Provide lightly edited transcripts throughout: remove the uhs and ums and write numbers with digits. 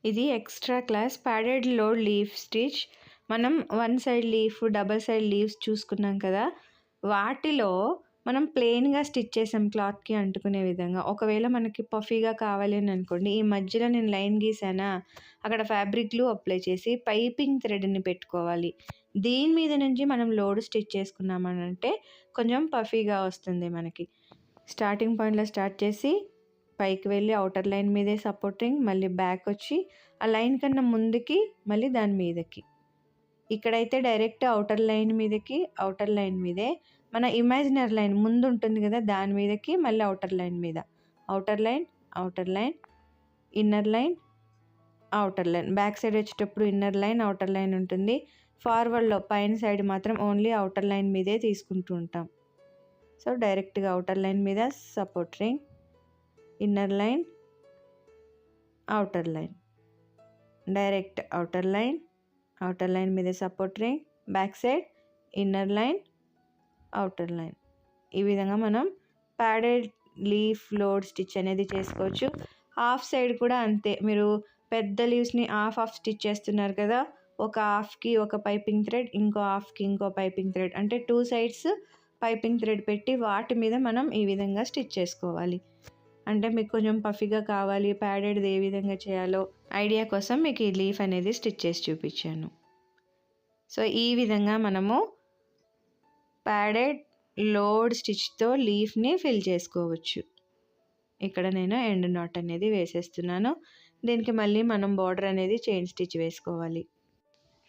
ఇది extra class padded load leaf stitch. మనం one side leaf, double side leaves చూసుకున్నాం కదా, వాటిలో మనం ప్లెయిన్గా స్టిచ్ చేసాం క్లాత్కి అంటుకునే విధంగా. ఒకవేళ మనకి పఫీగా కావాలి అని అనుకోండి, ఈ మధ్యలో నేను లైన్ గీసానా, అక్కడ ఫ్యాబ్రిక్ గ్లూ అప్లై చేసి పైపింగ్ థ్రెడ్ని పెట్టుకోవాలి. దీని మీద నుంచి మనం లోడ్ స్టిచ్ చేసుకున్నామనంటే కొంచెం పఫీగా వస్తుంది మనకి. స్టార్టింగ్ పాయింట్లో స్టార్ట్ చేసి పైకి వెళ్ళి అవుటర్ లైన్ మీదే సపోర్టింగ్, మళ్ళీ బ్యాక్ వచ్చి ఆ లైన్ కన్నా ముందుకి, మళ్ళీ దాని మీదకి. ఇక్కడైతే డైరెక్ట్ అవుటర్ లైన్ మీదకి, అవుటర్ లైన్ మీదే మన ఇమాజినరీ లైన్ ముందు ఉంటుంది కదా, దాని మీదకి మళ్ళీ అవుటర్ లైన్ మీద, outer line, outer line, inner line, outer line. Back side వచ్చేటప్పుడు ఇన్నర్ లైన్, అవుటర్ లైన్ ఉంటుంది. ఫార్వర్డ్లో పైన సైడ్ మాత్రం ఓన్లీ అవుటర్ లైన్ మీదే తీసుకుంటూ ఉంటాం. సో డైరెక్ట్గా అవుటర్ లైన్ మీద support ring, inner line, outer line, direct outer line మీద support ring, back side inner line, outer line. ఈ విధంగా మనం ప్యాడెడ్ లీఫ్ లోడ్ స్టిచ్ అనేది చేసుకోవచ్చు. హాఫ్ సైడ్ కూడా అంతే. మీరు పెద్ద లీవ్స్ని హాఫ్ స్టిచ్ చేస్తున్నారు కదా, ఒక హాఫ్కి ఒక పైపింగ్ థ్రెడ్, ఇంకో హాఫ్కి ఇంకో పైపింగ్ థ్రెడ్, అంటే 2 సైడ్స్ పైపింగ్ థ్రెడ్ పెట్టి వాటి మీద మనం ఈ విధంగా స్టిచ్ చేసుకోవాలి. అంటే మీకు కొంచెం పఫీగా కావాలి, ప్యాడెడ్ది ఏ విధంగా చేయాలో ఐడియా కోసం మీకు ఈ లీఫ్ అనేది స్టిచ్ చేసి చూపించాను. సో ఈ విధంగా మనము ప్యాడెడ్ లోడ్ స్టిచ్తో లీఫ్ని ఫిల్ చేసుకోవచ్చు. ఇక్కడ నేను ఎండ్ నాట్ అనేది వేసేస్తున్నాను. దీనికి మళ్ళీ మనం బార్డర్ అనేది చైన్ స్టిచ్ వేసుకోవాలి.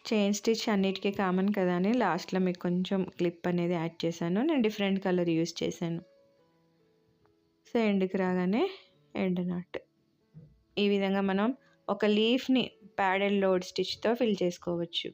చైన్ స్టిచ్ అన్నిటికీ కామన్ కదా అని లాస్ట్లో మీకు కొంచెం క్లిప్ అనేది యాడ్ చేశాను. నేను డిఫరెంట్ కలర్ యూస్ చేశాను. సో ఎండ్కి రాగానే ఎండ్ నాట్. ఈ విధంగా మనం ఒక లీఫ్ని ప్యాడెడ్ లోడ్ స్టిచ్తో ఫిల్ చేసుకోవచ్చు.